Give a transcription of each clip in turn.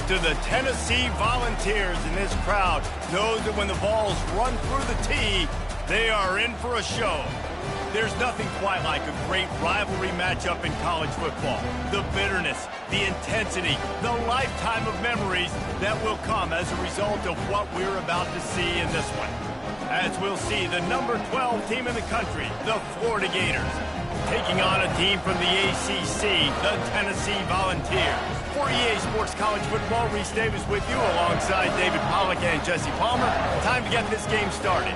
to the Tennessee Volunteers, and this crowd knows that when the balls run through the tee, they are in for a show. There's nothing quite like a great rivalry matchup in college football. The bitterness, the intensity, the lifetime of memories that will come as a result of what we're about to see in this one. As we'll see the number 12 team in the country, the Florida Gators, taking on a team from the ACC, the Tennessee Volunteers. For EA Sports College Football, Reese Davis with you alongside David Pollack and Jesse Palmer. Time to get this game started.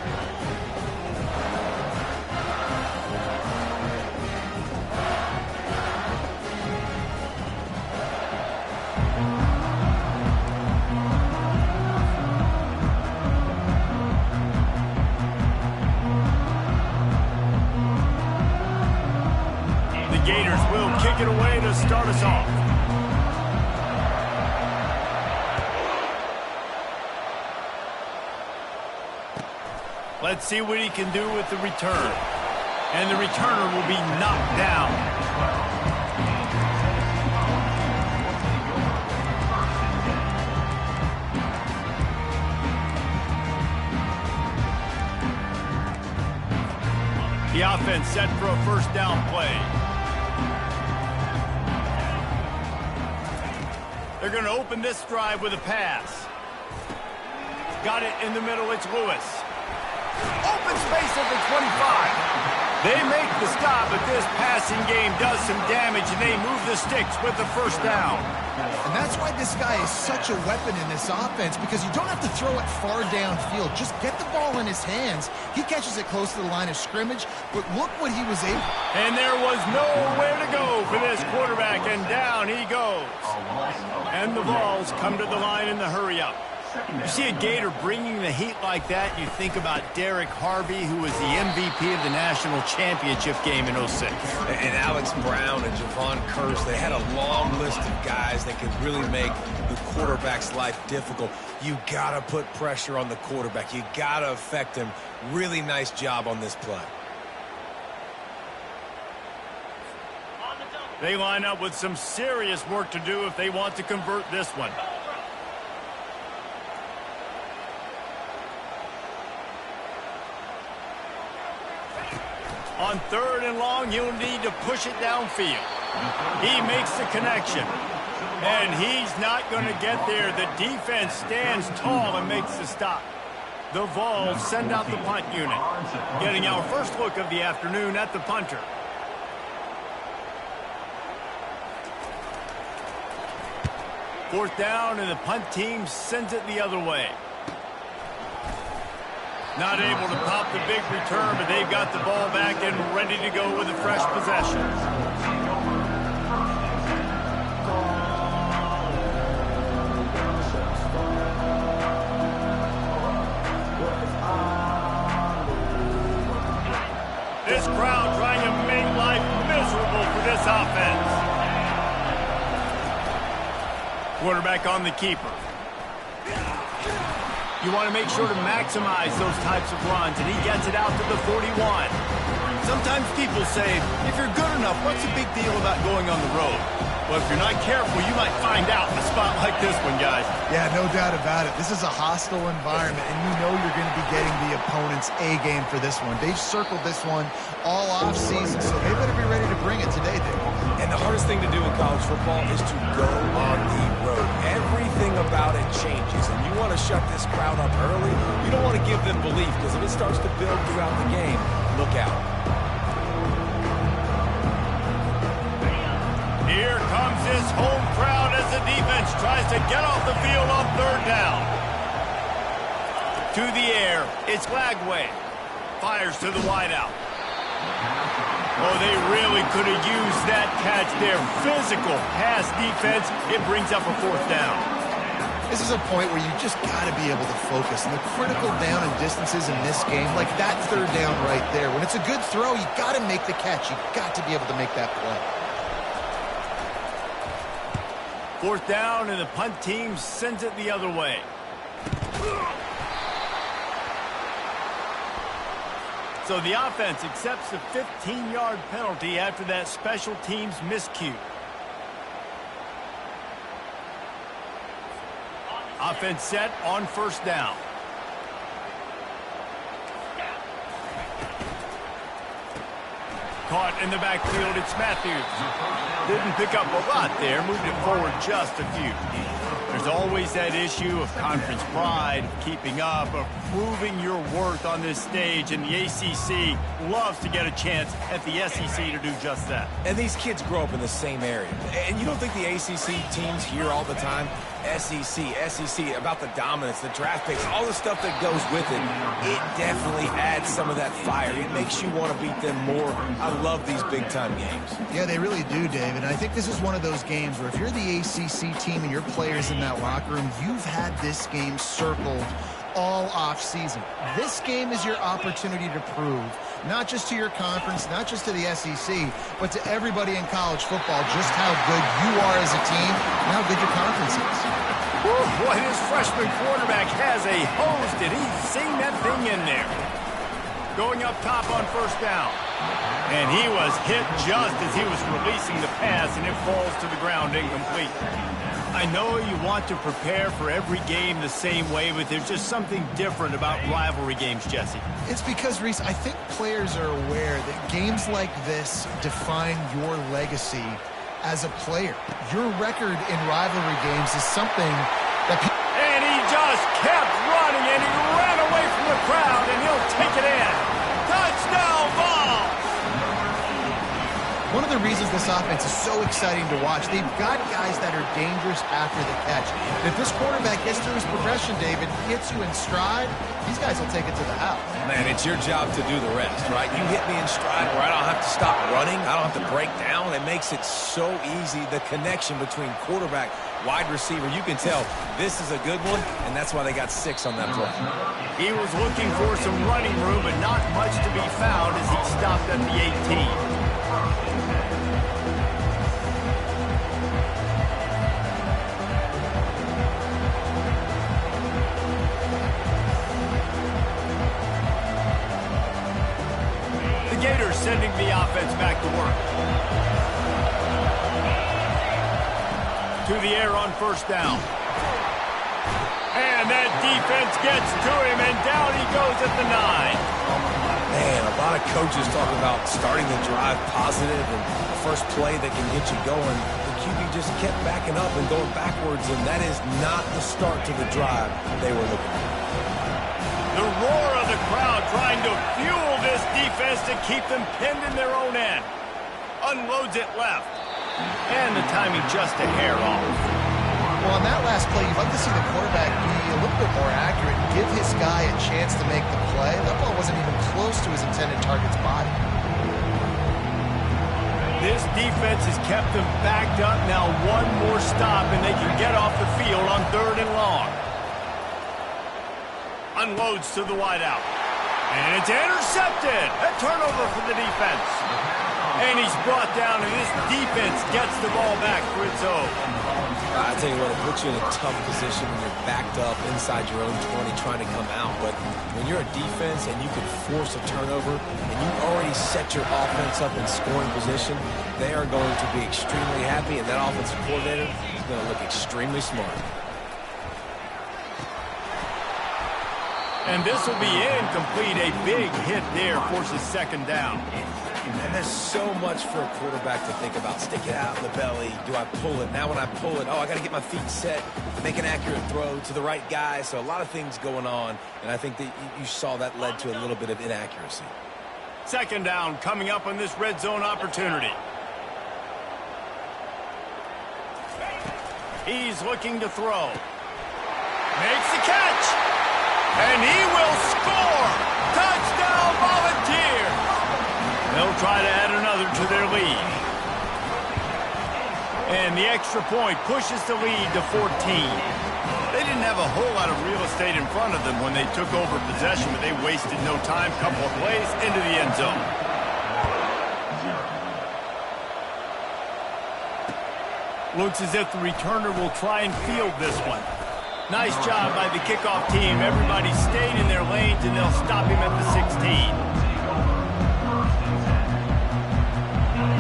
Gators will kick it away to start us off. Let's see what he can do with the return. And the returner will be knocked down. The offense set for a first down play. They're going to open this drive with a pass. Got it in the middle. It's Lewis. Open space at the 25. They make the stop, but this passing game does some damage, and they move the sticks with the first down. And that's why this guy is such a weapon in this offense, because you don't have to throw it far downfield. Just get the ball in his hands. He catches it close to the line of scrimmage, but look what he was able. And there was nowhere to go for this quarterback, and down he goes. And the Vols come to the line in the hurry-up. You see a Gator bringing the heat like that, you think about Derek Harvey, who was the MVP of the national championship game in '06. And Alex Brown and Javon Curse, they had a long list of guys that could really make the quarterback's life difficult. You got to put pressure on the quarterback. You got to affect him. Really nice job on this play. They line up with some serious work to do if they want to convert this one. On third and long, you'll need to push it downfield. He makes the connection. And he's not going to get there. The defense stands tall and makes the stop. The Vols send out the punt unit. Getting our first look of the afternoon at the punter. Fourth down, and the punt team sends it the other way. Not able to pop the big return, but they've got the ball back and ready to go with a fresh possession. This crowd trying to make life miserable for this offense. Quarterback on the keeper. You want to make sure to maximize those types of runs, and he gets it out to the 41. Sometimes people say, if you're good enough, what's the big deal about going on the road? Well, if you're not careful, you might find out in a spot like this one, guys. Yeah, no doubt about it. This is a hostile environment, and you know you're going to be getting the opponent's A game for this one. They've circled this one all off season, so they better be ready to bring it today, Dave. And the hardest thing to do in college football is to go on the road. Everything about it changes, and you want to shut this crowd up early. You don't want to give them belief, because if it starts to build throughout the game, look out. Here comes this home crowd as the defense tries to get off the field on third down. To the air, it's Lagway. Fires to the wideout. Oh, they really could have used that catch there. Physical pass defense. It brings up a fourth down. This is a point where you just got to be able to focus. And the critical down and distances in this game, like that third down right there, when it's a good throw, you got to make the catch. You got to be able to make that play. Fourth down, and the punt team sends it the other way. So the offense accepts the 15-yard penalty after that special teams miscue. Offense set on first down. Caught in the backfield, it's Matthews. Didn't pick up a lot there, moved it forward just a few. There's always that issue of conference pride, of keeping up, of proving your worth on this stage, and the ACC loves to get a chance at the SEC to do just that. And these kids grow up in the same area. And you don't think the ACC teams hear all the time, SEC, about the dominance, the draft picks, all the stuff that goes with it. It definitely adds some of that fire. It makes you want to beat them more. I love these big-time games. Yeah, they really do, David. I think this is one of those games where if you're the ACC team and your players in that locker room, you've had this game circled all off-season. This game is your opportunity to prove, not just to your conference, not just to the SEC, but to everybody in college football, just how good you are as a team and how good your conference is. Whew, boy, this freshman quarterback has a hose. Did he sing that thing in there? Going up top on first down. And he was hit just as he was releasing the pass, and it falls to the ground incomplete. I know you want to prepare for every game the same way, but there's just something different about rivalry games, Jesse. It's because, Reese, I think players are aware that games like this define your legacy as a player. Your record in rivalry games is something that people... And he just kept running, and he ran away from the crowd, and he'll take it in. Touchdown ball! One of the reasons this offense is so exciting to watch, they've got guys that are dangerous after the catch. And if this quarterback gets through his progression, David, hits you in stride, these guys will take it to the house. Man, it's your job to do the rest, right? You hit me in stride where I don't have to stop running. I don't have to break down. It makes it so easy, the connection between quarterback, wide receiver. You can tell this is a good one, and that's why they got 6 on that play. He was looking for some running room, but not much to be found as he stopped at the 18. Gators sending the offense back to work. To the air on first down. And that defense gets to him, and down he goes at the 9. Man, a lot of coaches talk about starting the drive positive and the first play that can get you going. The QB just kept backing up and going backwards, and that is not the start to the drive they were looking for. The roar of the crowd trying to fuel this defense to keep them pinned in their own end. Unloads it left. And the timing just a hair off. Well, on that last play, you'd like to see the quarterback be a little bit more accurate and give his guy a chance to make the play. That ball wasn't even close to his intended target's body. This defense has kept them backed up. Now one more stop, and they can get off the field on 3rd and long. Unloads to the wideout. And it's intercepted. A turnover for the defense. And he's brought down, and this defense gets the ball back for its own. I tell you what, it puts you in a tough position when you're backed up inside your own 20 trying to come out. But when you're a defense and you can force a turnover and you already set your offense up in scoring position, they are going to be extremely happy, and that offensive coordinator is going to look extremely smart. And this will be incomplete. A big hit there forces 2nd down. And there's so much for a quarterback to think about. Stick it out in the belly. Do I pull it? Now when I pull it, I got to get my feet set, make an accurate throw to the right guy. So a lot of things going on, and I think that you saw that led to a little bit of inaccuracy. 2nd down coming up on this red zone opportunity. He's looking to throw. Makes the catch. And he will score! Touchdown, Volunteers! They'll try to add another to their lead. And the extra point pushes the lead to 14. They didn't have a whole lot of real estate in front of them when they took over possession, but they wasted no time. Couple of plays into the end zone. Looks as if the returner will try and field this one. Nice job by the kickoff team. Everybody stayed in their lanes, and they'll stop him at the 16.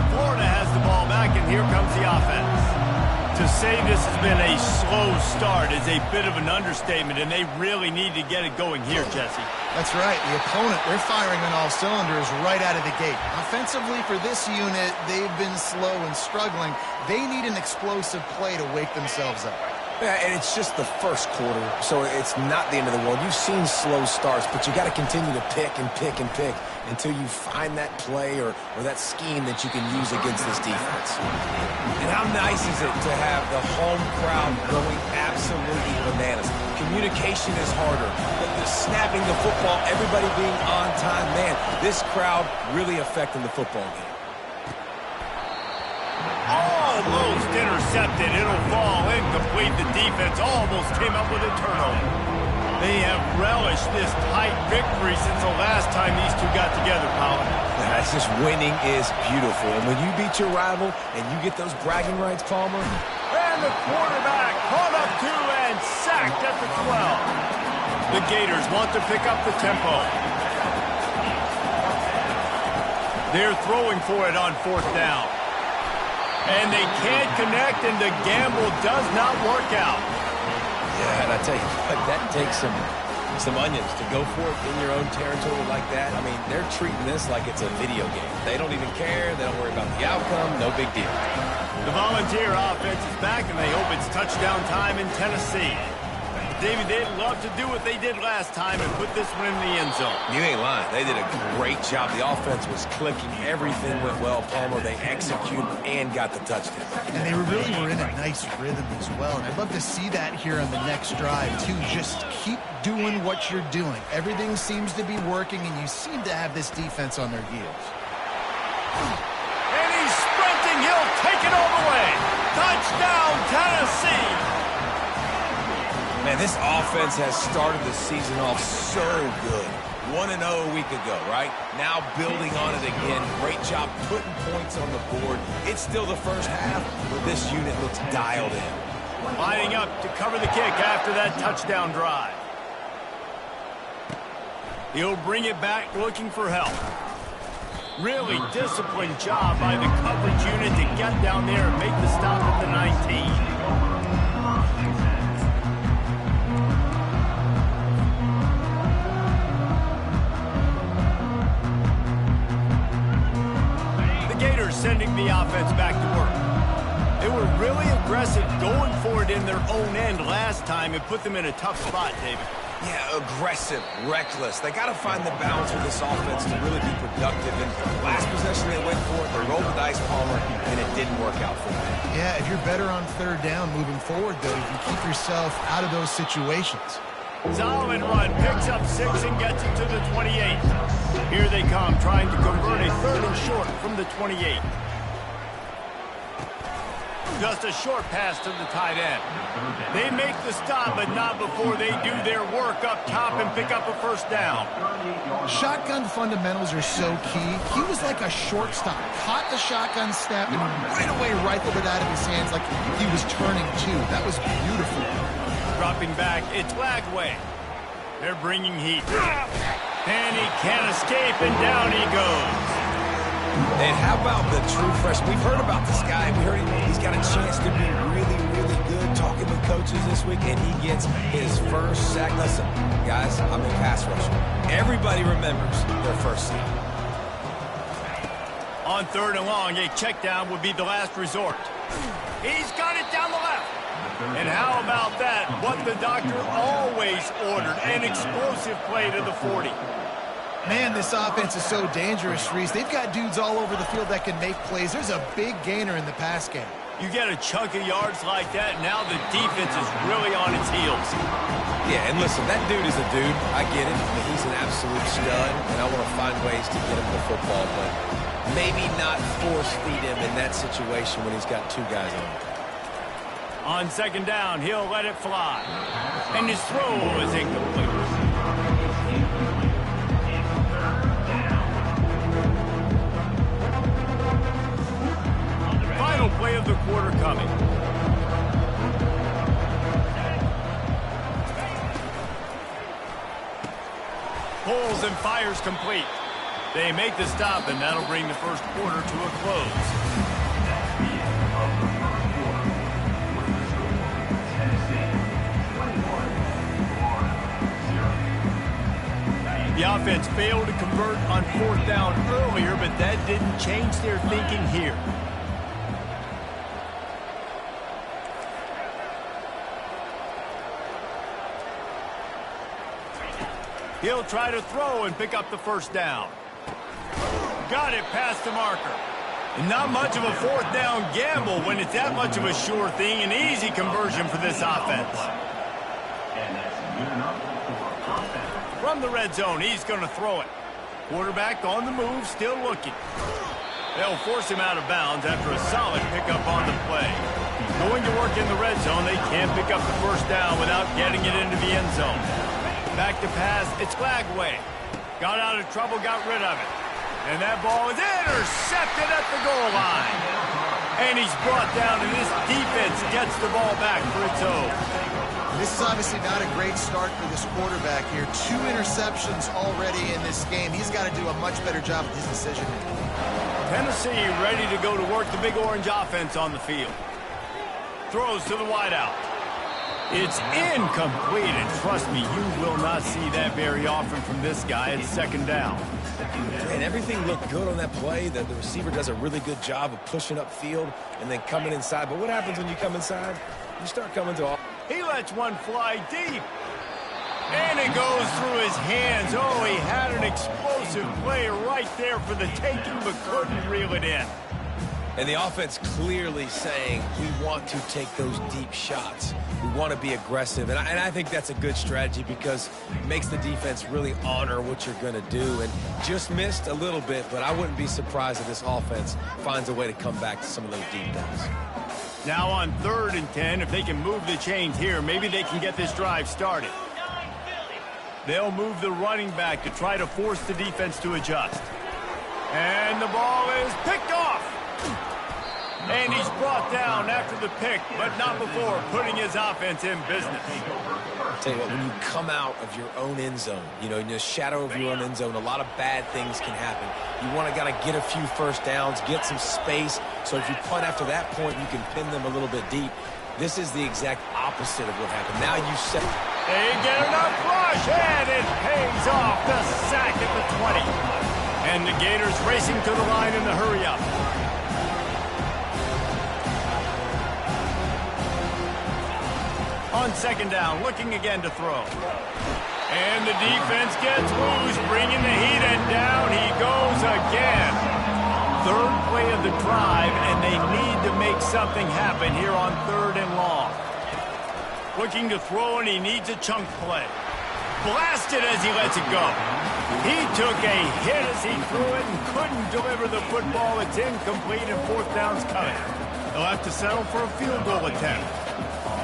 Florida has the ball back, and here comes the offense. To say this has been a slow start is a bit of an understatement, and they really need to get it going here, Jesse. That's right. The opponent, they're firing on all cylinders right out of the gate. Offensively, for this unit, they've been slow and struggling. They need an explosive play to wake themselves up. Yeah, and it's just the first quarter, so it's not the end of the world. You've seen slow starts, but you got to continue to pick and pick and pick until you find that play or that scheme that you can use against this defense. And how nice is it to have the home crowd going absolutely bananas? Communication is harder. The snapping the football, everybody being on time. Man, this crowd really affecting the football game. Almost intercepted. It'll fall incomplete. The defense almost came up with a turnover. They have relished this tight victory since the last time these two got together, Colin. That's just winning is beautiful. And when you beat your rival and you get those bragging rights, Palmer. And the quarterback caught up to and sacked at the 12. The Gators want to pick up the tempo. They're throwing for it on 4th down. And they can't connect, and the gamble does not work out. Yeah, and I tell you what, that takes some onions to go for it in your own territory like that. I mean, they're treating this like it's a video game. They don't even care. They don't worry about the outcome. No big deal. The Volunteer offense is back, and they hope it's touchdown time in Tennessee. David, they'd love to do what they did last time and put this one in the end zone. You ain't lying. They did a great job. The offense was clicking. Everything went well, Palmer. They executed and got the touchdown. And they really were in a nice rhythm as well. And I'd love to see that here on the next drive, too. Just keep doing what you're doing. Everything seems to be working, and you seem to have this defense on their heels. And he's sprinting. He'll take it all the way. Touchdown, Tennessee. Man, this offense has started the season off so good. 1-0 a week ago, right? Now building on it again. Great job putting points on the board. It's still the first half, but this unit looks dialed in. Lining up to cover the kick after that touchdown drive. He'll bring it back looking for help. Really disciplined job by the coverage unit to get down there and make the stop at the 19. Sending the offense back to work. They were really aggressive going for it in their own end last time and put them in a tough spot, David. Yeah, aggressive, reckless. They got to find the balance with this offense to really be productive. And last possession they went for it, they rolled the dice, Palmer, and it didn't work out for them. Yeah, if you're better on 3rd down moving forward, though, you can keep yourself out of those situations. Solid run, picks up 6 and gets it to the 28. Here they come, trying to convert a 3rd and short from the 28. Just a short pass to the tight end. They make the stop, but not before they do their work up top and pick up a 1st down. Shotgun fundamentals are so key. He was like a shortstop. Caught the shotgun snap and right away rifled it out of his hands like he was turning too. That was beautiful. Dropping back, it's Lagway. They're bringing heat. And he can't escape, and down he goes. And how about the true freshman? We've heard about this guy. We heard he's got a chance to be really, really good talking with coaches this week, and he gets his first sack. Listen, guys, I'm a pass rusher. Everybody remembers their first sack. On 3rd and long, a check down would be the last resort. He's got it down the left. And how about that? What the doctor always ordered, an explosive play to the 40. Man, this offense is so dangerous, Reese. They've got dudes all over the field that can make plays. There's a big gainer in the pass game. You get a chunk of yards like that, now the defense is really on its heels. Yeah, and listen, that dude is a dude. I get it. But he's an absolute stud, and I want to find ways to get him the football, but maybe not force feed him in that situation when he's got 2 guys on him. On 2nd down, he'll let it fly. And his throw is incomplete. Final play of the quarter coming. Pulls and fires complete. They make the stop, and that'll bring the first quarter to a close. defense failed to convert on 4th down earlier, but that didn't change their thinking here. He'll try to throw and pick up the 1st down. Got it past the marker. And not much of a 4th down gamble when it's that much of a sure thing. An easy conversion for this offense. From the red zone, he's going to throw it. Quarterback on the move, still looking. They'll force him out of bounds after a solid pickup on the play. Going to work in the red zone, they can't pick up the 1st down without getting it into the end zone. Back to pass, it's Glagway. Got out of trouble, got rid of it. And that ball is intercepted at the goal line. And he's brought down, and this defense gets the ball back for its own. This is obviously not a great start for this quarterback here. 2 interceptions already in this game. He's got to do a much better job with his decision-making. Tennessee ready to go to work the Big Orange offense on the field. Throws to the wideout. It's incomplete, and trust me, you will not see that very often from this guy. It's 2nd down. And everything looked good on that play. The receiver does a really good job of pushing upfield and then coming inside. But what happens when you come inside? You start coming to all. He lets one fly deep. And it goes through his hands. Oh, he had an explosive play right there for the taking, but couldn't reel it in. And the offense clearly saying, we want to take those deep shots. We want to be aggressive. And I think that's a good strategy because it makes the defense really honor what you're going to do. And just missed a little bit, but I wouldn't be surprised if this offense finds a way to come back to some of those deep balls. Now on 3rd and 10, if they can move the chains here, maybe they can get this drive started. They'll move the running back to try to force the defense to adjust. And the ball is picked off. And he's brought down after the pick, but not before putting his offense in business. I'll tell you what, when you come out of your own end zone, you know, in the shadow of your own end zone, a lot of bad things can happen. You want to get a few 1st downs, get some space, so if you punt after that point, you can pin them a little bit deep. This is the exact opposite of what happened. Now you set. They get enough rush, and it pays off. The sack at the 20. And the Gators racing to the line in the hurry-up. On 2nd down, looking again to throw. And the defense gets loose, bringing the heat, and down he goes again. 3rd play of the drive, and they need to make something happen here on 3rd and long. Looking to throw, and he needs a chunk play. Blasted as he lets it go. He took a hit as he threw it and couldn't deliver the football. It's incomplete, and 4th down's coming. They'll have to settle for a field goal attempt.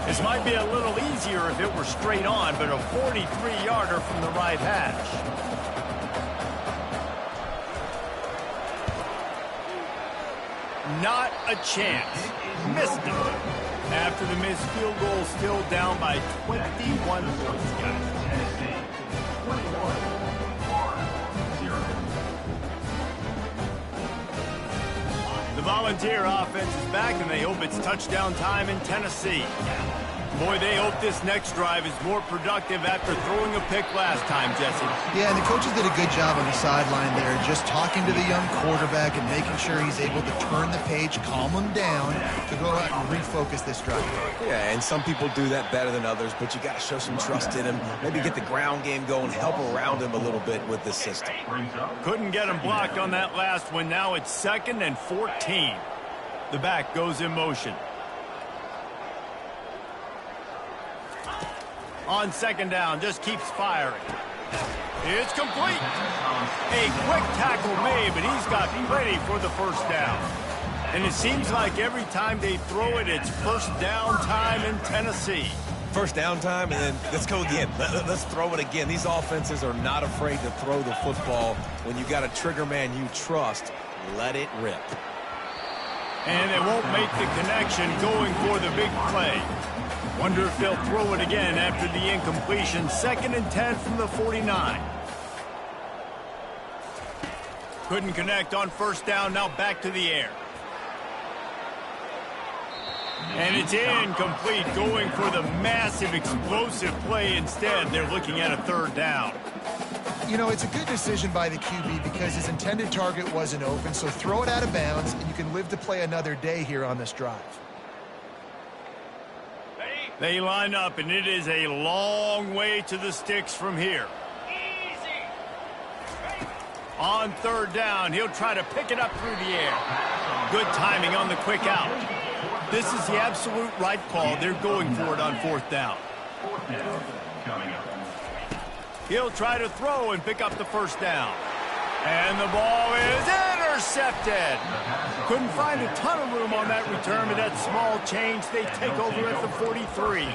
This might be a little easier if it were straight on, but a 43-yarder from the right hash. Not a chance. Missed it. After the missed field goal, still down by 21 points, guys. The Volunteer offense is back, and they hope it's touchdown time in Tennessee. Boy, they hope this next drive is more productive after throwing a pick last time, Jesse. Yeah, and the coaches did a good job on the sideline there, just talking to the young quarterback and making sure he's able to turn the page, calm him down, to go out and refocus this drive. Yeah, and some people do that better than others, but you got to show some trust in him, maybe get the ground game going, help around him a little bit with this system. Couldn't get him blocked on that last one. Now it's 2nd and 14. The back goes in motion. On 2nd down, just keeps firing. It's complete. A quick tackle made, but he's got plenty for the 1st down. And it seems like every time they throw it, it's 1st down time in Tennessee. 1st down time, and then let's go again. Let's throw it again. These offenses are not afraid to throw the football. When you got a trigger man you trust, let it rip. And they won't make the connection going for the big play. Wonder if they'll throw it again after the incompletion. 2nd and 10 from the 49. Couldn't connect on 1st down. Now back to the air. And it's incomplete, going for the massive explosive play instead. They're looking at a 3rd down. You know, it's a good decision by the QB because his intended target wasn't open, so throw it out of bounds, and you can live to play another day here on this drive. They line up, and it is a long way to the sticks from here. On third down, he'll try to pick it up through the air. Good timing on the quick out. This is the absolute right call. They're going for it on fourth down. He'll try to throw and pick up the first down. And the ball is intercepted. Couldn't find a ton of room on that return, but that small change, they take over at the 43.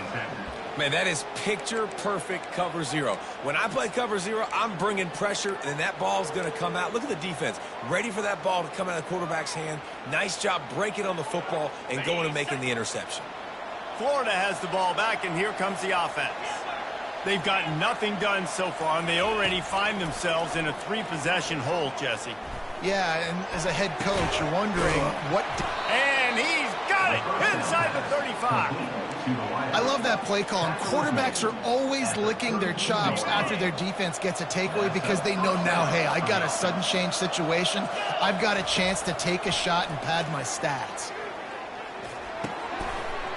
Man, that is picture-perfect cover zero. When I play cover zero, I'm bringing pressure, and that ball's going to come out. Look at the defense. Ready for that ball to come out of the quarterback's hand. Nice job breaking on the football and going and making the interception. Florida has the ball back, and here comes the offense. They've got nothing done so far, and they already find themselves in a three-possession hole, Jesse. Yeah, and as a head coach, you're wondering what... And he's got it inside the 35. I love that play call, and quarterbacks are always licking their chops after their defense gets a takeaway because they know now, hey, I got a sudden change situation. I've got a chance to take a shot and pad my stats.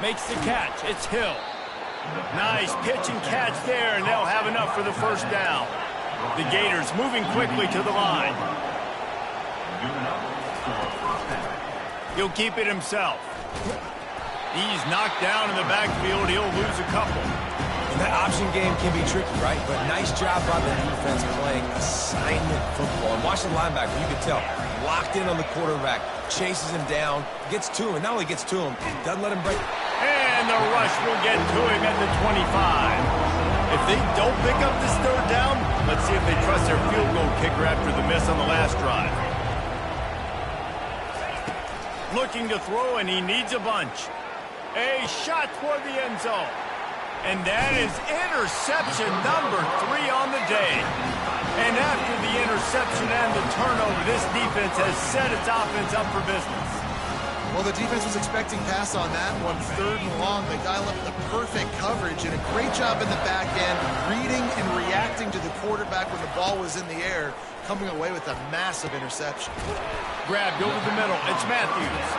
Makes the catch. It's Hill. Nice pitch and catch there, and they'll have enough for the first down. The Gators moving quickly to the line. He'll keep it himself. He's knocked down in the backfield. He'll lose a couple. And that option game can be tricky, right? But nice job by the defense playing assignment football. And watch the linebacker. You can tell. Locked in on the quarterback. Chases him down. Gets to him. And not only gets to him, doesn't let him break. And the rush will get to him at the 25. If they don't pick up this third down, let's see if they trust their field goal kicker after the miss on the last drive. Looking to throw, and he needs a bunch. A shot toward the end zone. And that is interception number 3 on the day. And after the interception and the turnover, this defense has set its offense up for business. Well, the defense was expecting pass on that one. Third and long, they dial up the perfect coverage and a great job in the back end, reading and reacting to the quarterback when the ball was in the air, coming away with a massive interception. Grabbed over the middle. It's Matthews.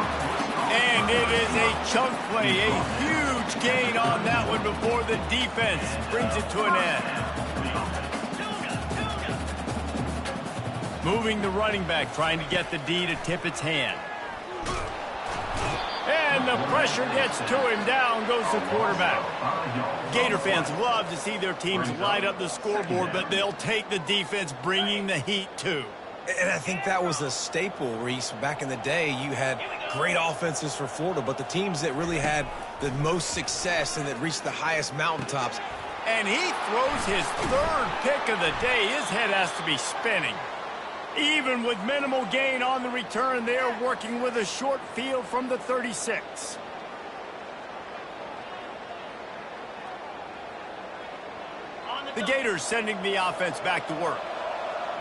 And it is a chunk play, a huge gain on that one before the defense brings it to an end. Moving the running back, trying to get the D to tip its hand. And the pressure gets to him. Down goes the quarterback. Gator fans love to see their teams light up the scoreboard, but they'll take the defense bringing the heat too. And I think that was a staple, Reese. Back in the day, you had great offenses for Florida, but the teams that really had the most success and that reached the highest mountaintops. And he throws his third pick of the day. His head has to be spinning. Even with minimal gain on the return, they are working with a short field from the 36. The Gators sending the offense back to work.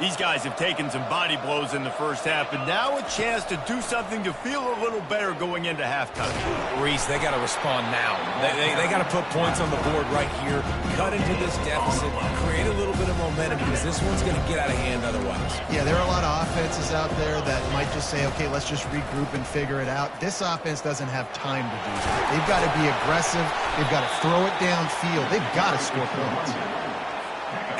These guys have taken some body blows in the first half, but now a chance to do something to feel a little better going into halftime. Reese, they got to respond now. They got to put points on the board right here, cut into this deficit, create a little bit of momentum because this one's going to get out of hand otherwise. Yeah, there are a lot of offenses out there that might just say, okay, let's just regroup and figure it out. This offense doesn't have time to do that. They've got to be aggressive. They've got to throw it downfield. They've got to score points.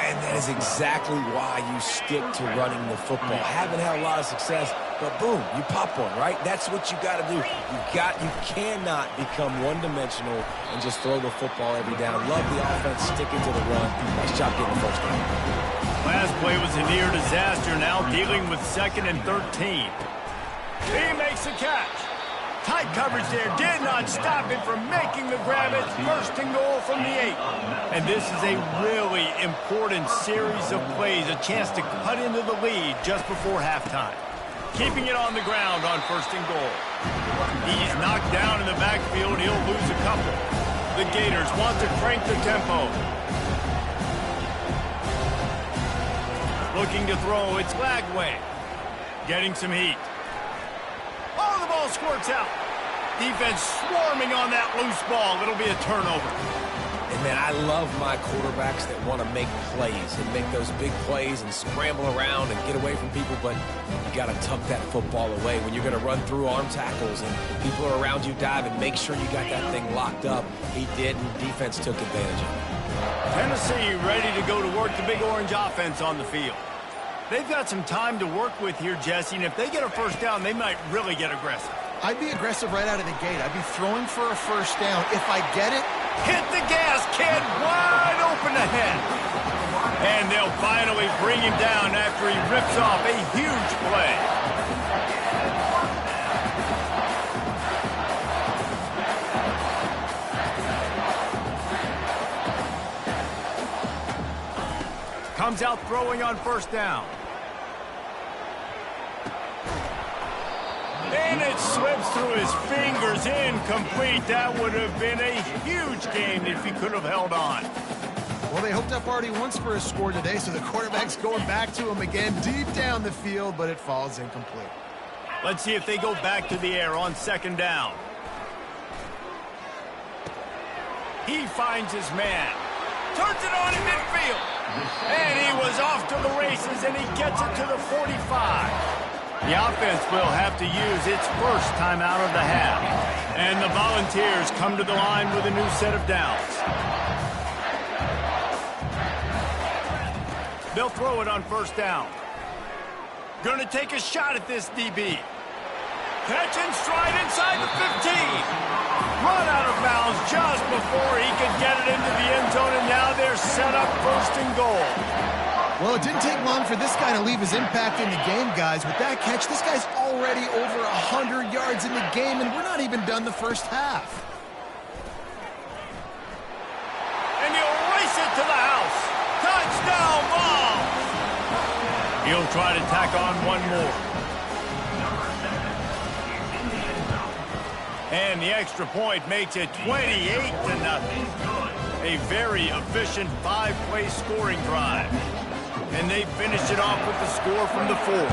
And that is exactly why you stick to running the football. Haven't had a lot of success, but boom, you pop one, right? That's what you got to do. You cannot become one-dimensional and just throw the football every down. Love the offense sticking to the run. Nice job getting the first down. Last play was a near disaster. Now dealing with 2nd and 13. He makes the catch. Tight coverage there did not stop him from making the grab. It's 1st and goal from the 8. And this is a really important series of plays, a chance to cut into the lead just before halftime. Keeping it on the ground on 1st and goal. He's knocked down in the backfield. He'll lose a couple. The Gators want to crank the tempo. Looking to throw. It's Lagway. Getting some heat. Oh, the ball squirts out. Defense swarming on that loose ball. It'll be a turnover. And Man, I love my quarterbacks that want to make plays and make those big plays and scramble around and get away from people, but you got to tuck that football away when you're going to run through arm tackles and people are around you diving. Make sure you got that thing locked up. He did, and defense took advantage of it. Tennessee ready to go to work the Big Orange offense on the field. They've got some time to work with here, Jesse, and if they get a first down, they might really get aggressive. I'd be aggressive right out of the gate. I'd be throwing for a first down. If I get it, hit the gas, kid, wide open ahead. And they'll finally bring him down after he rips off a huge play. Comes out throwing on first down. And it slips through his fingers, incomplete. That would have been a huge game if he could have held on. Well, they hooked up already once for a score today, so the quarterback's going back to him again deep down the field, but it falls incomplete. Let's see if they go back to the air on second down. He finds his man. Turns it on in midfield. And he was off to the races, and he gets it to the 45. The offense will have to use its first timeout of the half. And the Volunteers come to the line with a new set of downs. They'll throw it on first down. Going to take a shot at this DB. Catch and stride inside the 15. Run out of bounds just before he could get it into the end zone, and now they're set up first and goal. Well, it didn't take long for this guy to leave his impact in the game, guys. With that catch, this guy's already over 100 yards in the game, and we're not even done the first half. And he'll race it to the house. Touchdown ball. He'll try to tack on one more. And the extra point makes it 28-0. A very efficient 5-play scoring drive. And they finished it off with the score from the 4.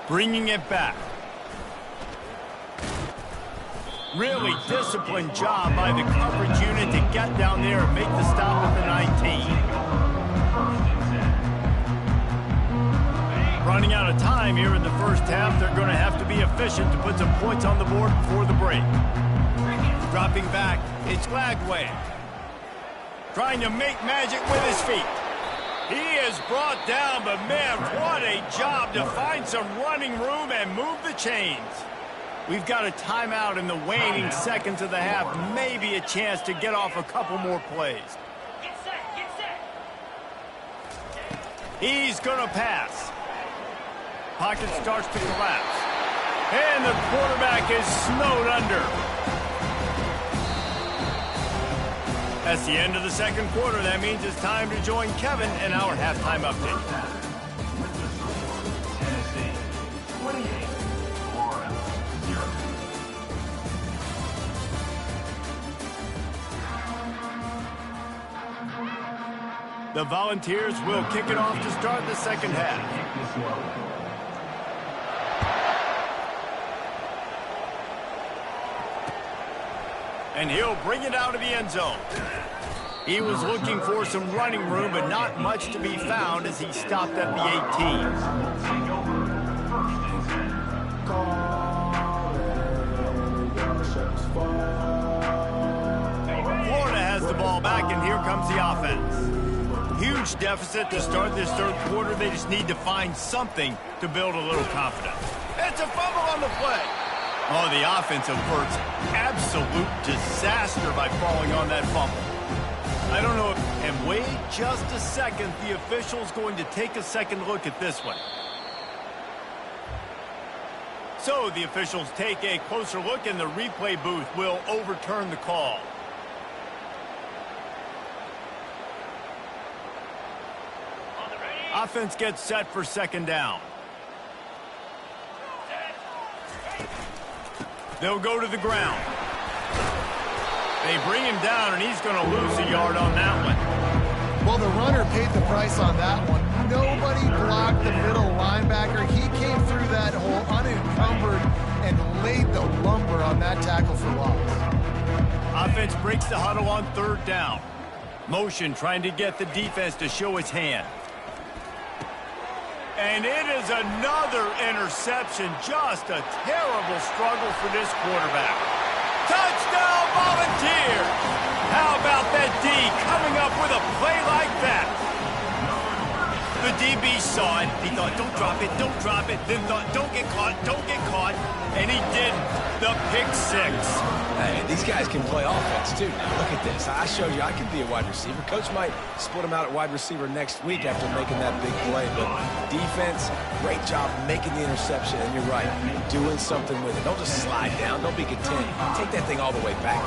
Bringing it back. Really disciplined job by the coverage unit to get down there and make the stop at the 19. Running out of time here in the first half. They're going to have to be efficient to put some points on the board before the break. Dropping back, it's Lagway. Trying to make magic with his feet. He is brought down, but man, what a job to find some running room and move the chains. We've got a timeout in the waning seconds of the half. Maybe a chance to get off a couple more plays. Get set, get set. He's going to pass. Pocket starts to collapse. And the quarterback is snowed under. That's the end of the second quarter. That means it's time to join Kevin in our halftime update. Tennessee, 28, Florida, 0. The Volunteers will kick it off to start the second half. And he'll bring it out of the end zone. He was looking for some running room, but not much to be found as he stopped at the 18. Florida has the ball back, and here comes the offense. Huge deficit to start this third quarter. They just need to find something to build a little confidence. It's a fumble on the play. Oh, the offense averts absolute disaster by falling on that fumble. I don't know if... And wait just a second. The official's going to take a second look at this one. So the officials take a closer look, and the replay booth will overturn the call. Offense gets set for second down. They'll go to the ground. They bring him down, and he's going to lose a yard on that one. Well, the runner paid the price on that one. Nobody blocked the middle linebacker. He came through that hole unencumbered and laid the lumber on that tackle for loss. Offense breaks the huddle on 3rd down. Motion trying to get the defense to show his hand. And it is another interception. Just a terrible struggle for this quarterback. Touchdown, Volunteers! How about that D coming up with a play like that? The DB saw it. He thought, don't drop it, don't drop it. Then thought, don't get caught, don't get caught. And he didn't. The pick 6. Hey, these guys can play offense, too. Now, look at this. I showed you I can be a wide receiver. Coach might split him out at wide receiver next week after making that big play. But defense, great job making the interception. And you're right, doing something with it. Don't just slide down. Don't be content. Take that thing all the way back.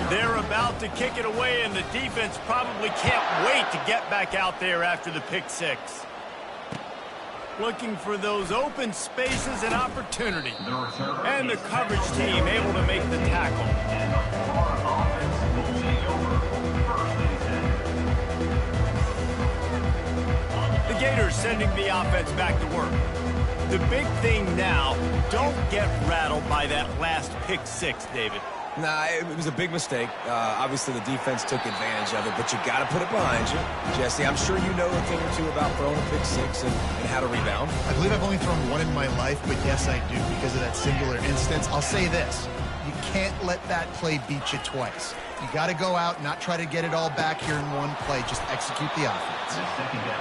They're about to kick it away, and the defense probably can't wait to get back out there after the pick 6. Looking for those open spaces and opportunity. And the coverage team able to make the tackle. The Gators sending the offense back to work. The big thing now, don't get rattled by that last pick 6, David. Nah, it was a big mistake. Obviously, the defense took advantage of it, but you got to put it behind you. Jesse, I'm sure you know a thing or two about throwing a pick 6 and how to rebound. I believe I've only thrown one in my life, but yes, I do because of that singular instance. I'll say this. You can't let that play beat you twice. You got to go out and not try to get it all back here in one play. Just execute the offense.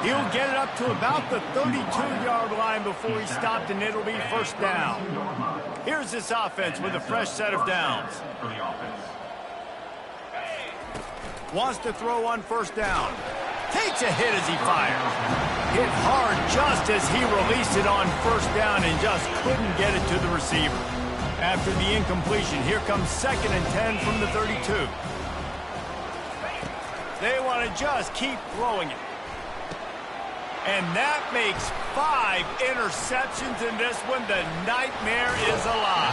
He'll get it up to about the 32-yard line before he stopped, and it'll be 1st down. Here's this offense with a fresh set of downs. Wants to throw on 1st down. Takes a hit as he fires. Hit hard just as he released it on 1st down and just couldn't get it to the receiver. After the incompletion, here comes 2nd and 10 from the 32. They want to just keep throwing it. And that makes 5 interceptions in this one. The nightmare is alive.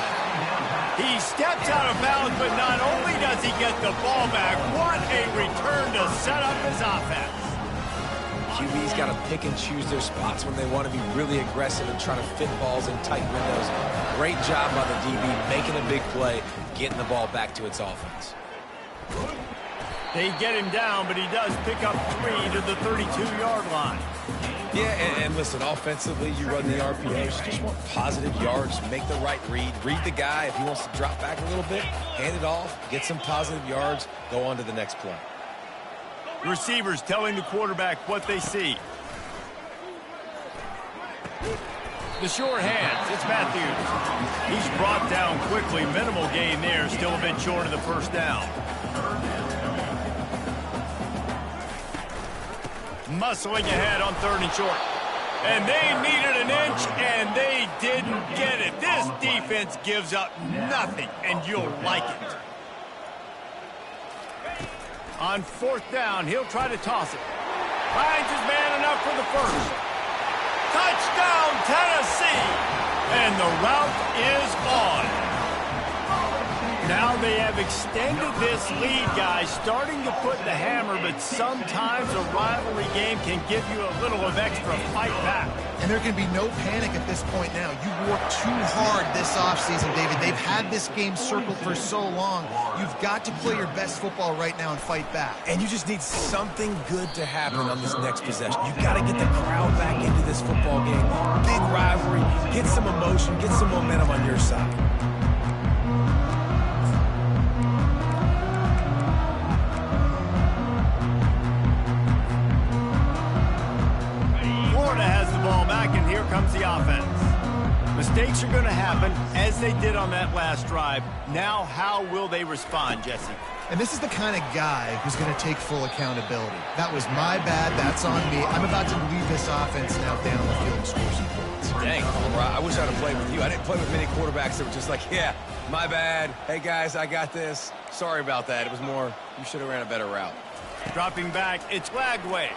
He steps out of bounds, but not only does he get the ball back, what a return to set up his offense. QB's got to pick and choose their spots when they want to be really aggressive and try to fit balls in tight windows. Great job by the DB making a big play, getting the ball back to its offense. They get him down, but he does pick up 3 to the 32-yard line. Yeah, and listen, offensively, you run the RPOs. You just want positive yards, make the right read. Read the guy. If he wants to drop back a little bit, hand it off, get some positive yards, go on to the next play. Receivers telling the quarterback what they see. The short hands, it's Matthews. He's brought down quickly. Minimal gain there, still a bit short of the 1st down. Muscling ahead on 3rd and short. And they needed an inch, and they didn't get it. This defense gives up nothing, and you'll like it. On 4th down, he'll try to toss it. Finds his man enough for the 1st. Touchdown, Tennessee! And the route is on. Now they have extended this lead, guys, starting to put the hammer, but sometimes a rivalry game can give you a little of extra fight back. And there can be no panic at this point now. You worked too hard this offseason, David. They've had this game circled for so long. You've got to play your best football right now and fight back. And you just need something good to happen on this next possession. You got to get the crowd back into this football game. Big rivalry. Get some emotion. Get some momentum on your side. And here comes the offense. Mistakes are going to happen, as they did on that last drive. Now, how will they respond, Jesse? And this is the kind of guy who's going to take full accountability. That was my bad. That's on me. I'm about to lead this offense now down the field and score some points. Dang, I wish I'd have played with you. I didn't play with many quarterbacks that were just like, yeah, my bad. Hey, guys, I got this. Sorry about that. It was more, you should have ran a better route. Dropping back, it's Lagway.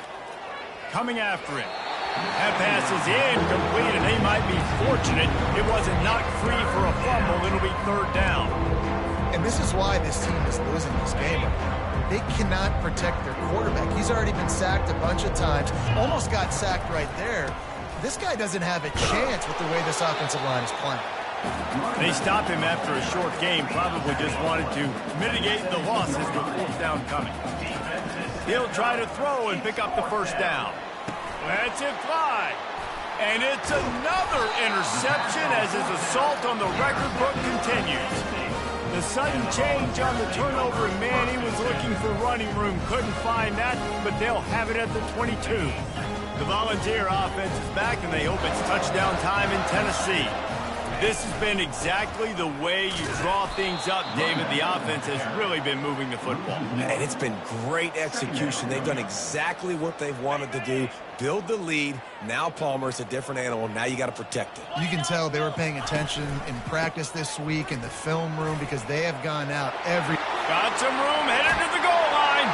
Coming after it. That pass is incomplete, and they might be fortunate it wasn't knocked free for a fumble. It'll be 3rd down. And this is why this team is losing this game. They cannot protect their quarterback. He's already been sacked a bunch of times. Almost got sacked right there. This guy doesn't have a chance with the way this offensive line is playing. They stopped him after a short game, probably just wanted to mitigate the losses with fourth down coming. He'll try to throw and pick up the first down. Lets it fly. And it's another interception as his assault on the record book continues. The sudden change on the turnover, and Manny was looking for running room. Couldn't find that, but they'll have it at the 22. The Volunteer offense is back, and they hope it's touchdown time in Tennessee. This has been exactly the way you draw things up, David. The offense has really been moving the football. And it's been great execution. They've done exactly what they've wanted to do. Build the lead. Now Palmer's a different animal. Now you got to protect it. You can tell they were paying attention in practice this week in the film room because they have gone out every... Got some room, headed to the goal line.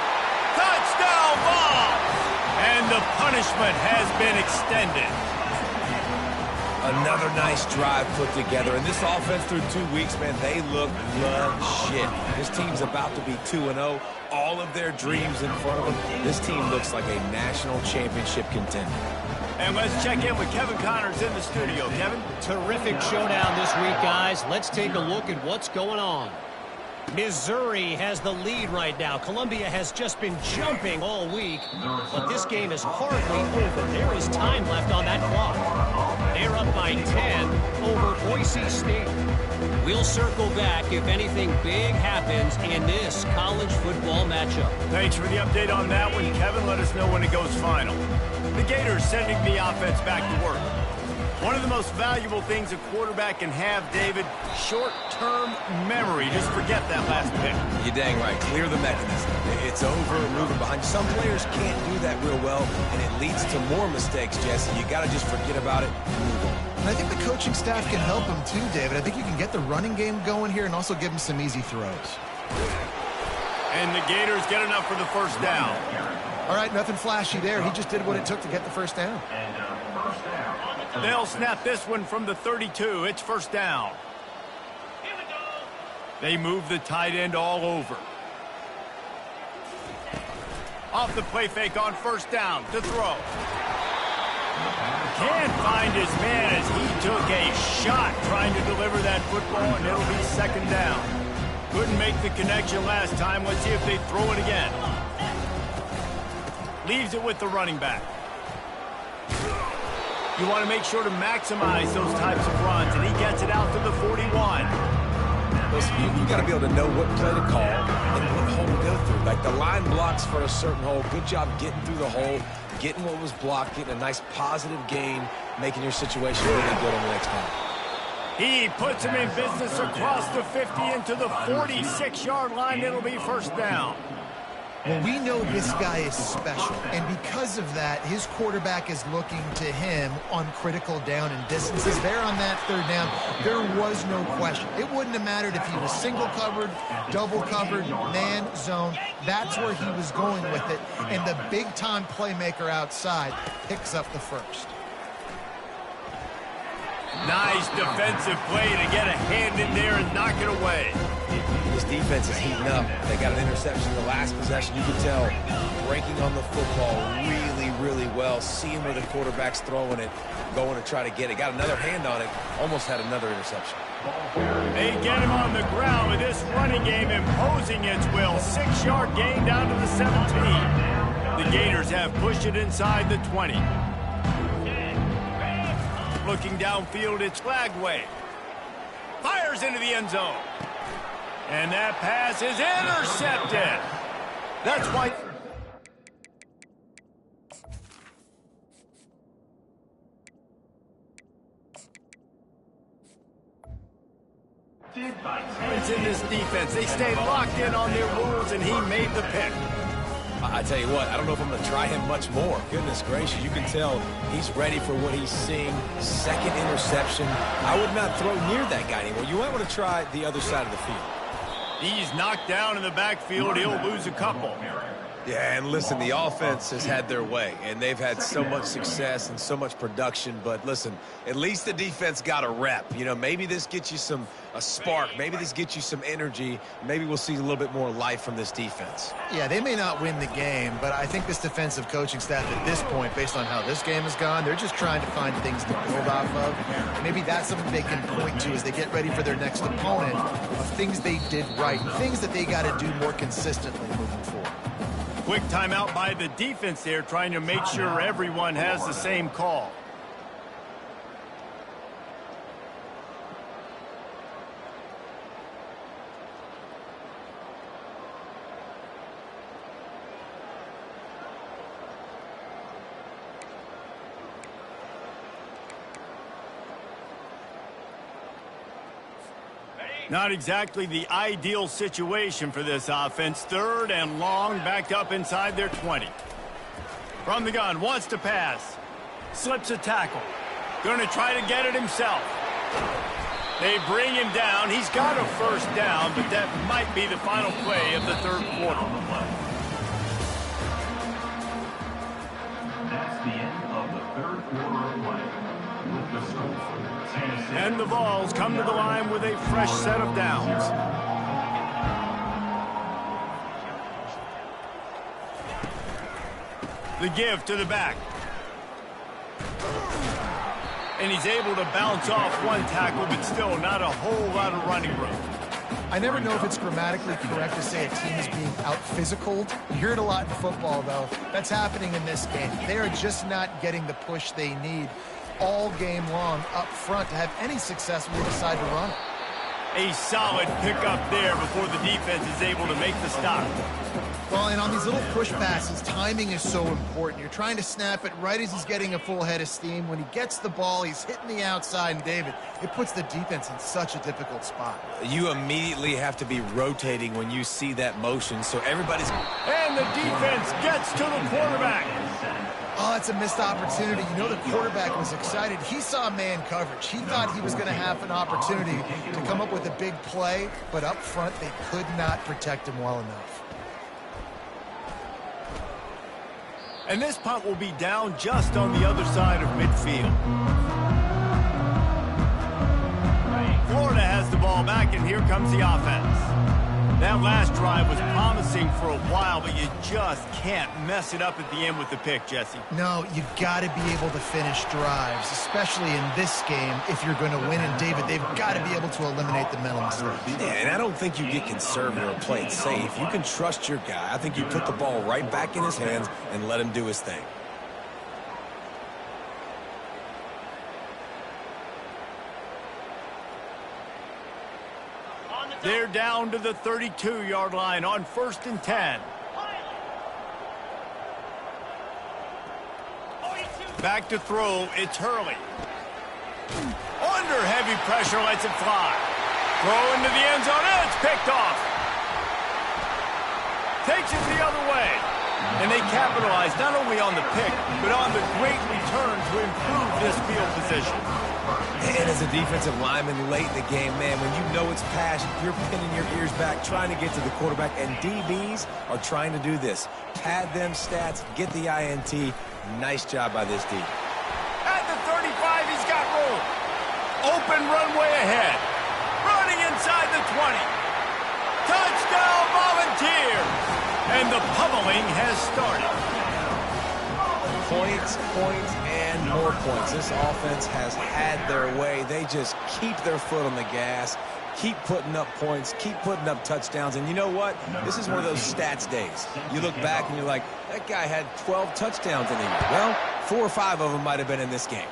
Touchdown ball! And the punishment has been extended. Another nice drive put together. And this offense through 2 weeks, man, they look legit. This team's about to be 2-0. All of their dreams in front of them. This team looks like a national championship contender. And let's check in with Kevin Connors in the studio. Kevin? Terrific showdown this week, guys. Let's take a look at what's going on. Missouri has the lead right now. Columbia has just been jumping all week, but this game is hardly over. There is time left on that clock. They're up by 10 over Boise State. We'll circle back if anything big happens in this college football matchup. Thanks for the update on that one, Kevin. Let us know when it goes final. The Gators sending the offense back to work. One of the most valuable things a quarterback can have, David, short-term memory. Just forget that last pick. You're dang right. Clear the mechanism. It's over, moving behind. Some players can't do that real well, and it leads to more mistakes, Jesse. You got to just forget about it and move on. And I think the coaching staff can help him too, David. I think you can get the running game going here and also give him some easy throws. And the Gators get enough for the first down. All right, nothing flashy there. He just did what it took to get the first down. They'll snap this one from the 32. It's first down. They move the tight end all over. Off the play fake on first down to throw. Can't find his man as he took a shot trying to deliver that football, and it'll be second down. Couldn't make the connection last time. Let's see if they throw it again. Leaves it with the running back. You want to make sure to maximize those types of runs, and he gets it out to the 41. Listen, you got to be able to know what play to call and what hole to go through. Like the line blocks for a certain hole. Good job getting through the hole, getting what was blocked, getting a nice positive gain, making your situation really good on the next time. He puts him in business across the 50 into the 46-yard line. It'll be first down. Well, we know this guy is special, and because of that, his quarterback is looking to him on critical down and distances. There on that third down, there was no question. It wouldn't have mattered if he was single covered, double covered, man, zone. That's where he was going with it, and the big-time playmaker outside picks up the first. Nice defensive play to get a hand in there and knock it away. This defense is heating up. They got an interception in the last possession. You can tell breaking on the football really, really well. Seeing where the quarterback's throwing it, going to try to get it. Got another hand on it. Almost had another interception. They get him on the ground with this running game imposing its will. 6-yard gain down to the 17. The Gators have pushed it inside the 20. Looking downfield, it's Flagway. Fires into the end zone. And that pass is intercepted. That's why... It's in this defense. They stay locked in on their rules, and he made the pick. I tell you what, I don't know if I'm going to try him much more. Goodness gracious, you can tell he's ready for what he's seeing. Second interception. I would not throw near that guy anymore. You might want to try the other side of the field. He's knocked down in the backfield. He'll lose a couple. Yeah, and listen, the offense has had their way, and they've had so much success and so much production. But listen, at least the defense got a rep. You know, maybe this gets you a spark. Maybe this gets you some energy. Maybe we'll see a little bit more life from this defense. Yeah, they may not win the game, but I think this defensive coaching staff at this point, based on how this game has gone, they're just trying to find things to build off of. Maybe that's something they can point to as they get ready for their next opponent of things they did right, things that they got to do more consistently moving forward. Quick timeout by the defense there, trying to make sure everyone has the same call. Not exactly the ideal situation for this offense. 3rd and long, backed up inside their 20. From the gun, wants to pass. Slips a tackle. Going to try to get it himself. They bring him down. He's got a first down, but that might be the final play of the 3rd quarter. That's the end of the 3rd quarter of play. With the score, Tennessee. And the Vols come to the line with a fresh set of downs. The give to the back. And he's able to bounce off one tackle, but still not a whole lot of running room. I never know if it's grammatically correct to say a team is being out-physicaled. You hear it a lot in football, though. That's happening in this game. They are just not getting the push they need all game long up front to have any success when they decide to run it. A solid pickup there before the defense is able to make the stop. Well, and on these little push passes, timing is so important. You're trying to snap it right as he's getting a full head of steam. When he gets the ball, he's hitting the outside, and David, it puts the defense in such a difficult spot. You immediately have to be rotating when you see that motion, so everybody's... And the defense gets to the quarterback. Oh, that's a missed opportunity. You know the quarterback was excited. He saw man coverage. He thought he was going to have an opportunity to come up with a big play, but up front they could not protect him well enough. And this punt will be down just on the other side of midfield. Florida has the ball back, and here comes the offense. That last drive was promising for a while, but you just can't mess it up at the end with the pick, Jesse. No, you've got to be able to finish drives, especially in this game if you're going to win. And, David, they've got to be able to eliminate the mental mistakes. Yeah, and I don't think you get conservative or play it safe. You can trust your guy. I think you put the ball right back in his hands and let him do his thing. They're down to the 32-yard line on 1st and 10. Back to throw, it's Hurley. Under heavy pressure, lets it fly. Throw into the end zone, and it's picked off. Takes it the other way. And they capitalize not only on the pick, but on the great return to improve this field position. And as a defensive lineman late in the game, man, when you know it's pass, you're pinning your ears back, trying to get to the quarterback, and DBs are trying to do this. Pad them stats, get the INT. Nice job by this D. At the 35, he's got room. Open runway ahead. Running inside the 20. Touchdown, Volunteers! And the pummeling has started. Points, and more points. This offense has had their way. They just keep their foot on the gas, keep putting up points, keep putting up touchdowns. And you know what? This is one of those stats days. You look back and you're like, that guy had 12 touchdowns in the year. Well, 4 or 5 of them might have been in this game.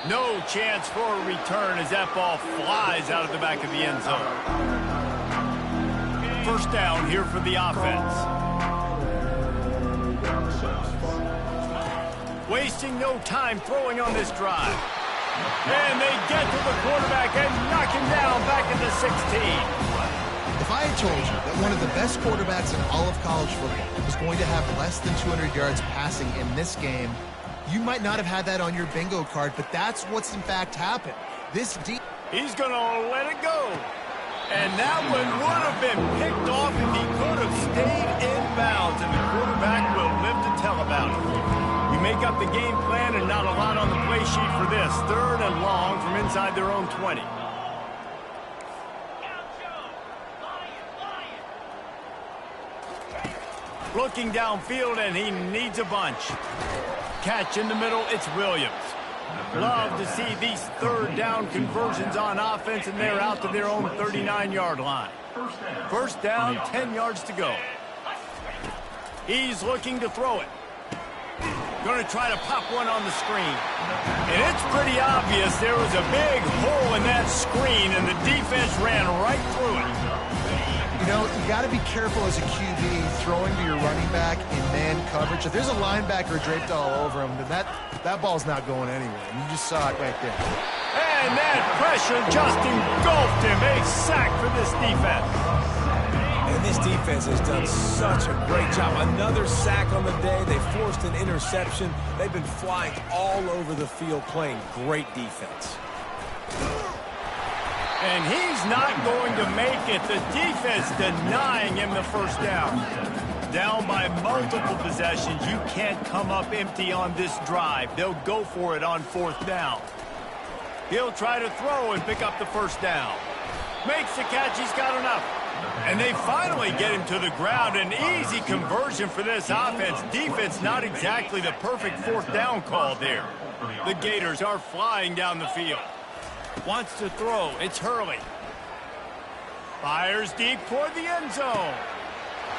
No chance for a return as that ball flies out of the back of the end zone. First down here for the offense. Wasting no time throwing on this drive. And they get to the quarterback and knock him down back at the 16. If I had told you that one of the best quarterbacks in all of college football was going to have less than 200 yards passing in this game, you might not have had that on your bingo card, but that's what's in fact happened. He's going to let it go. And that one would have been picked off if he could have stayed in and the quarterback will live to tell about it. You make up the game plan and not a lot on the play sheet for this. 3rd and long from inside their own 20. Looking downfield, and he needs a bunch. Catch in the middle, it's Williams. Love to see these 3rd down conversions on offense, and they're out to their own 39-yard line. First down, 10 yards to go. He's looking to throw it. Going to try to pop one on the screen. And it's pretty obvious there was a big hole in that screen, and the defense ran right through it. You know, you got to be careful as a QB throwing to your running back in man coverage. If there's a linebacker draped all over him, then that ball's not going anywhere. And you just saw it right there. And that pressure just engulfed him. A sack for this defense. And this defense has done such a great job. Another sack on the day. They forced an interception. They've been flying all over the field playing great defense. And he's not going to make it. The defense denying him the first down. Down by multiple possessions. You can't come up empty on this drive. They'll go for it on 4th down. He'll try to throw and pick up the first down. Makes the catch. He's got enough. And they finally get him to the ground. An easy conversion for this offense. Defense not exactly the perfect 4th down call there. The Gators are flying down the field. Wants to throw. It's Hurley. Fires deep toward the end zone.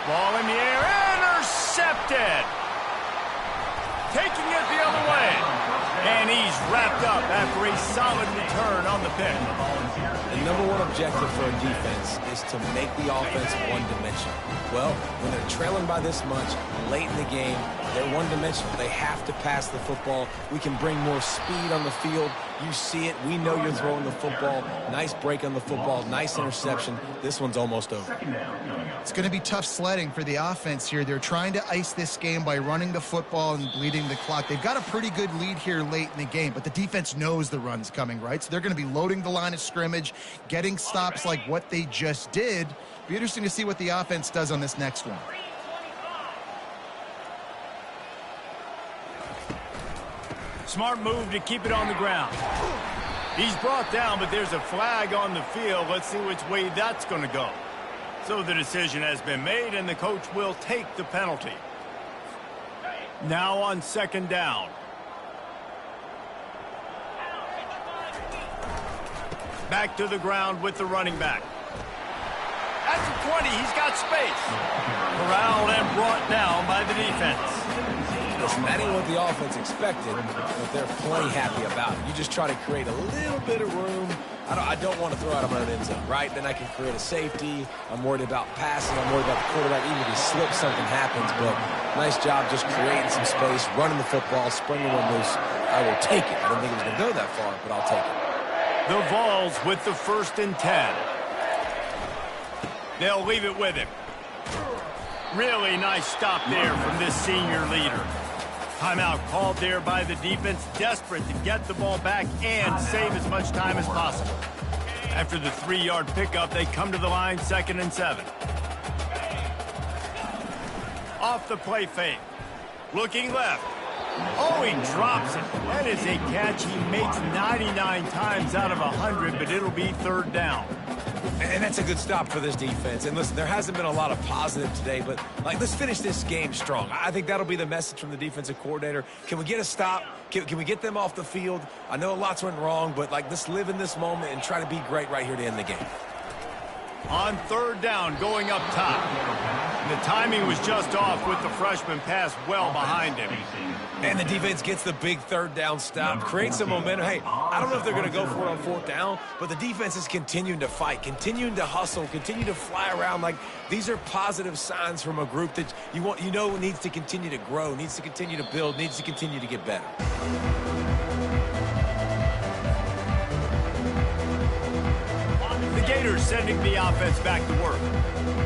Ball in the air. Intercepted. Taking it the other way. And he's wrapped up after a solid return on the pick. The #1 objective for a defense is to make the offense one-dimensional. Well, when they're trailing by this much late in the game, they're one-dimensional. They have to pass the football. We can bring more speed on the field. You see it. We know you're throwing the football. Nice break on the football. Nice interception. This one's almost over. It's going to be tough sledding for the offense here. They're trying to ice this game by running the football and bleeding the clock. They've got a pretty good lead here late in the game, but the defense knows the run's coming, right? So they're going to be loading the line of scrimmage, getting stops like what they just did. Be interesting to see what the offense does on this next one. Smart move to keep it on the ground. He's brought down, but there's a flag on the field. Let's see which way that's going to go. So the decision has been made, and the coach will take the penalty. Now on 2nd down. Back to the ground with the running back. At the 20, he's got space. Corralled and brought down by the defense. Listen, that ain't what the offense expected, but they're plenty happy about it. You just try to create a little bit of room. I don't want to throw out of my own end zone, right? Then I can create a safety. I'm worried about passing. I'm worried about the quarterback. Even if he slips, something happens. But nice job just creating some space, running the football, springing one loose. I will take it. I don't think it was going to go that far, but I'll take it. The Vols with the 1st and 10. They'll leave it with him. Really nice stop there from this senior leader. Timeout called there by the defense, desperate to get the ball back and save as much time as possible. After the 3-yard pickup, they come to the line, 2nd and 7. Off the play fake. Looking left. Oh, he drops it. That is a catch he makes 99 times out of 100, but it'll be 3rd down. And that's a good stop for this defense. And listen, there hasn't been a lot of positive today, but let's finish this game strong. I think that'll be the message from the defensive coordinator. Can we get a stop? Can we get them off the field? I know lots went wrong, but let's live in this moment and try to be great right here to end the game. On 3rd down, going up top. The timing was just off with the freshman pass well behind him. And the defense gets the big 3rd down stop, creates some momentum. Hey, I don't know if they're going to go for it on 4th down, but the defense is continuing to fight, continuing to hustle, continue to fly around. These are positive signs from a group that you know needs to continue to grow, needs to continue to build, needs to continue to get better. The Gators sending the offense back to work.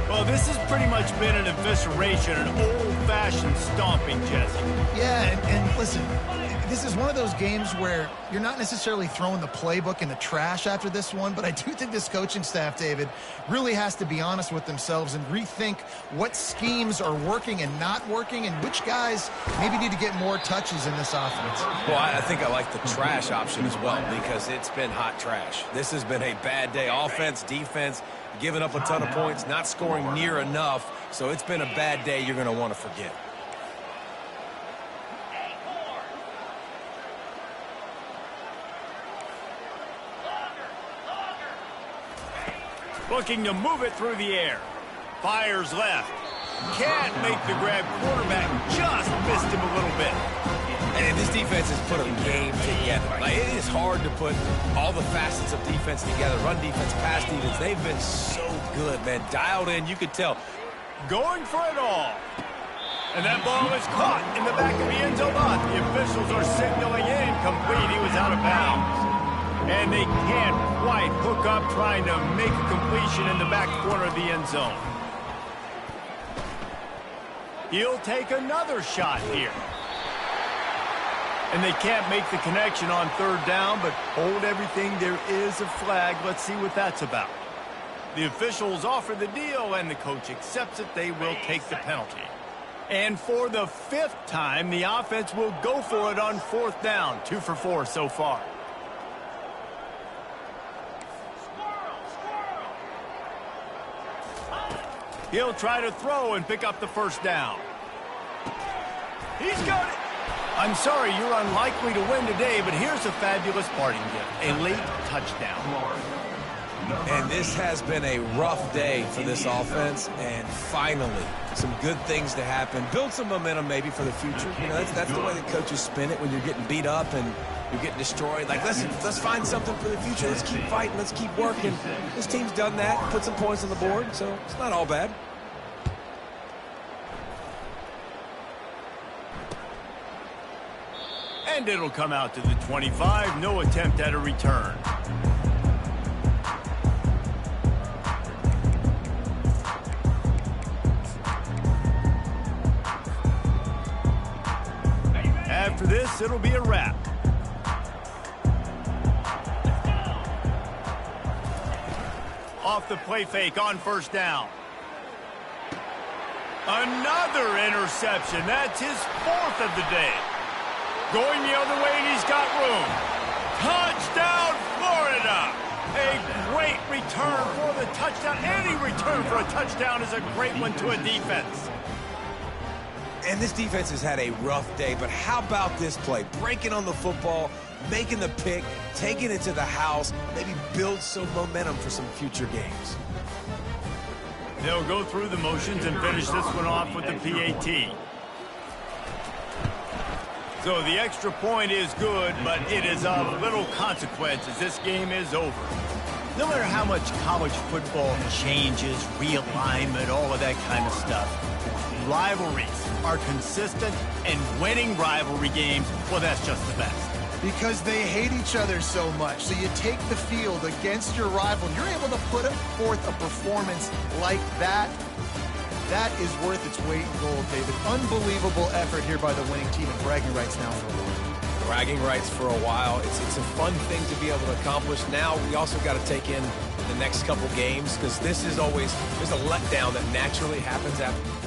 Well, this has pretty much been an evisceration, an old-fashioned stomping, Jesse. Yeah, and listen, this is one of those games where you're not necessarily throwing the playbook in the trash after this one, but I do think this coaching staff, David, really has to be honest with themselves and rethink what schemes are working and not working and which guys maybe need to get more touches in this offense. Well, I think I like the trash option as well because it's been hot trash. This has been a bad day. Offense, defense, giving up a ton of points, not scoring near enough. So it's been a bad day you're going to want to forget. Looking to move it through the air. Fires left. Can't make the grab. Quarterback just missed him a little bit. And this defense has put a game together. Like, it is hard to put all the facets of defense together. Run defense, pass defense. They've been so good, man. Dialed in, you could tell. Going for it all. And that ball is caught in the back of the end zone. The officials are signaling incomplete. He was out of bounds. And they can't quite hook up trying to make a completion in the back corner of the end zone. He'll take another shot here. And they can't make the connection on third down, but hold everything. There is a flag. Let's see what that's about. The officials offer the deal, and the coach accepts it. They will take the penalty. And for the 5th time, the offense will go for it on 4th down. 2 for 4 so far. He'll try to throw and pick up the 1st down. He's got it. I'm sorry, you're unlikely to win today, but here's a fabulous parting gift. A late touchdown. And this has been a rough day for this offense, and finally, some good things to happen. Build some momentum maybe for the future. You know, that's the way that coaches spin it when you're getting beat up and you're getting destroyed. Like, let's find something for the future. Let's keep fighting. Let's keep working. This team's done that, put some points on the board, so it's not all bad. And it'll come out to the 25. No attempt at a return. After this, it'll be a wrap. Off the play fake on 1st down. Another interception. That's his 4th of the day. Going the other way, and he's got room. Touchdown, Florida! A great return for the touchdown. Any return for a touchdown is a great one to a defense. And this defense has had a rough day, but how about this play? Breaking on the football, making the pick, taking it to the house, maybe build some momentum for some future games. They'll go through the motions and finish this one off with the PAT. So the extra point is good, but it is of little consequence as this game is over. No matter how much college football changes, realignment, all of that kind of stuff, rivalries are consistent, and winning rivalry games, well, that's just the best. Because they hate each other so much. So you take the field against your rival, and you're able to put forth a performance like that. That is worth its weight in gold, David. Unbelievable effort here by the winning team, and bragging rights now for a while. Bragging rights for a while. It's a fun thing to be able to accomplish. Now we also got to take in the next couple games because this is always, there's a letdown that naturally happens after.